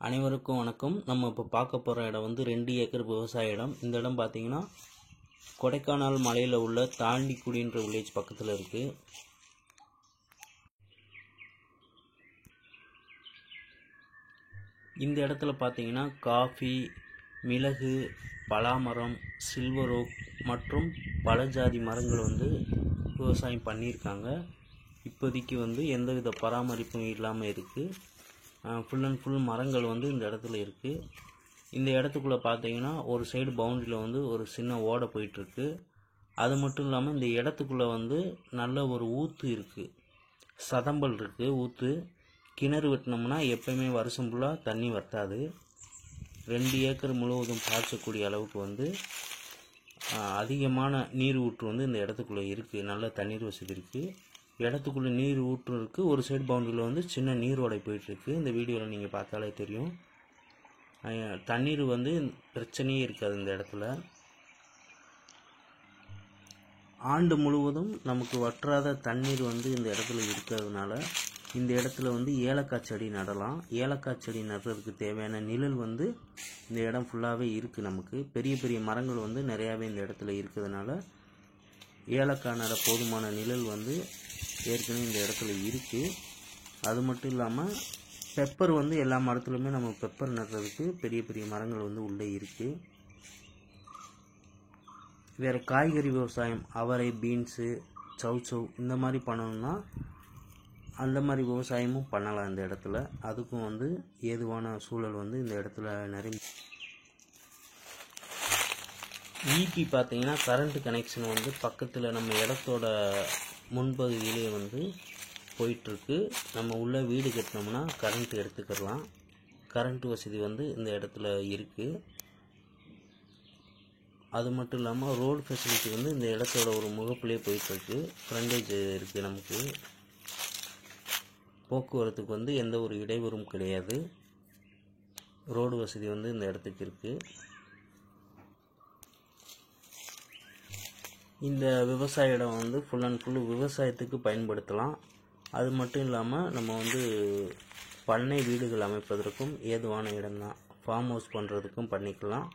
அனைவருக்கும் வணக்கம். நம்ம இப்போ பார்க்க போகிற இடம் வந்து 2 ஏக்கர் விவசாய இடம். இந்த இடம் பார்த்தீங்கன்னா கொடைக்கானல் மலையில் உள்ள தாண்டிக்குடின்ற வில்லேஜ் பக்கத்தில் இருக்குது. இந்த இடத்துல பார்த்தீங்கன்னா காஃபி, மிளகு, பலாமரம், சில்வர் ஓக் மற்றும் பல ஜாதி மரங்கள் வந்து விவசாயம் பண்ணியிருக்காங்க. இப்போதைக்கு வந்து எந்தவித பராமரிப்பும் இல்லாமல் இருக்குது. ஃபுல் அண்ட் ஃபுல் மரங்கள் வந்து இந்த இடத்துல இருக்குது. இந்த இடத்துக்குள்ளே பார்த்தீங்கன்னா ஒரு சைடு பவுண்டரியில் வந்து ஒரு சின்ன ஓடை போயிட்டுருக்கு. அது மட்டும் இல்லாமல் இந்த இடத்துக்குள்ளே வந்து நல்ல ஒரு ஊற்று இருக்குது, சதம்பல் இருக்குது. ஊற்று கிணறு வெட்டினோம்னா எப்போயுமே வருஷம் ஃபுல்லாக தண்ணி வற்றாது. 2 ஏக்கர் முழுவதும் பாய்ச்சக்கூடிய அளவுக்கு வந்து அதிகமான நீர் ஊற்று வந்து இந்த இடத்துக்குள்ளே இருக்குது. நல்ல தண்ணீர் வசதி இருக்குது. இடத்துக்குள்ளே நீர் ஊற்று இருக்குது. ஒரு சைடு பவுண்டரியில் வந்து சின்ன நீரோடை போயிட்டுருக்கு. இந்த வீடியோவில் நீங்கள் பார்த்தாலே தெரியும். தண்ணீர் வந்து பிரச்சனையே இருக்காது இந்த இடத்துல. ஆண்டு முழுவதும் நமக்கு வற்றாத தண்ணீர் வந்து இந்த இடத்துல இருக்கிறதுனால இந்த இடத்துல வந்து ஏலக்காய் செடி நடலாம். ஏலக்காய் செடி நடுறதுக்கு தேவையான நிழல் வந்து இந்த இடம் ஃபுல்லாகவே இருக்குது. நமக்கு பெரிய பெரிய மரங்கள் வந்து நிறையாவே இந்த இடத்துல இருக்கிறதுனால ஏலக்காய் நட போதுமான நிழல் வந்து ஏற்கனவே இந்த இடத்துல இருக்குது. அது மட்டும் இல்லாமல் பெப்பர் வந்து எல்லா மரத்துலையுமே நம்ம பெப்பர் நடுறதுக்கு பெரிய பெரிய மரங்கள் வந்து உள்ளே இருக்குது. வேறு காய்கறி விவசாயம், அவரை, பீன்ஸு, சௌசௌ இந்த மாதிரி பண்ணணும்னா அந்த மாதிரி விவசாயமும் பண்ணலாம் இந்த இடத்துல. அதுக்கும் வந்து ஏதுவான சூழல் வந்து இந்த இடத்துல நிறைய. ஈபி பார்த்தீங்கன்னா கரண்ட் கனெக்ஷன் வந்து பக்கத்தில் நம்ம இடத்தோட முன்பகுதியிலே வந்து போயிட்டுருக்கு. நம்ம உள்ள வீடு கட்டினோம்னா கரண்ட் எடுத்துக்கலாம். கரண்ட் வசதி வந்து இந்த இடத்துல இருக்குது. அது மட்டும் இல்லாமல் ரோடு ஃபெசிலிட்டி வந்து இந்த இடத்தோட ஒரு முகப்பிலே போயிட்டுருக்கு. ஃப்ரண்டேஜ் இருக்குது. நமக்கு போக்குவரத்துக்கு வந்து எந்த ஒரு இடையூறும் கிடையாது. ரோடு வசதி வந்து இந்த இடத்துக்கு இருக்குது. இந்த விவசாய இடம் வந்து ஃபுல் அண்ட் ஃபுல் விவசாயத்துக்கு பயன்படுத்தலாம். அது மட்டும் இல்லாமல் நம்ம வந்து பண்ணை வீடுகள் அமைப்பதற்கும் ஏதுவான இடம்தான். ஃபார்ம் ஹவுஸ் பண்ணுறதுக்கும் பண்ணிக்கலாம்.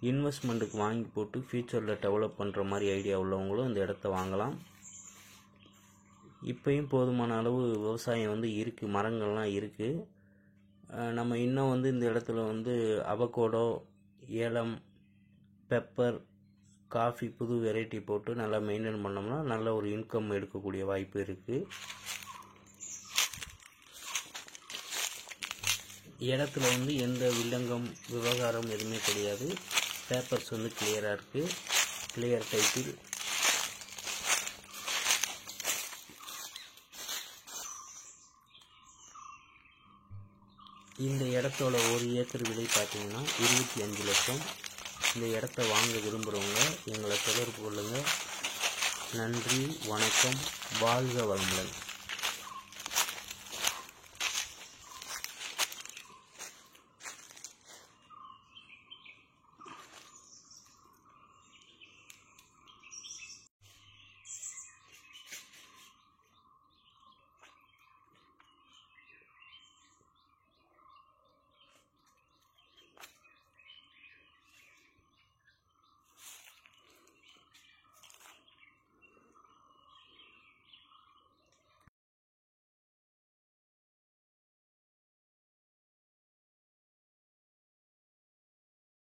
இன்வெஸ்ட்மெண்ட்டுக்கு வாங்கி போட்டு ஃப்யூச்சரில் டெவலப் பண்ணுற மாதிரி ஐடியா உள்ளவங்களும் இந்த இடத்த வாங்கலாம். இப்போயும் போதுமான அளவு விவசாயம் வந்து இருக்குது, மரங்கள்லாம் இருக்குது. நம்ம இன்னும் வந்து இந்த இடத்துல வந்து அவகோடோ, ஏலம், பெப்பர், காஃபி புது வெரைட்டி போட்டு நல்லா மெயின்டைன் பண்ணோம்னா நல்ல ஒரு இன்கம் எடுக்கக்கூடிய வாய்ப்பு இருக்குது. இடத்துல வந்து எந்த வில்லங்கம் விவகாரம் எதுவுமே கிடையாது. பேப்பர்ஸ் வந்து கிளியராக இருக்குது. Clear title. இந்த இடத்தோட 1 ஏக்கர் விலை பார்த்தீங்கன்னா 25 லட்சம். இந்த இடத்த வாங்க விரும்புகிறவங்க எங்களை தொடர்பு கொள்ளுங்கள். நன்றி, வணக்கம், வாழ்க வளமுடன்.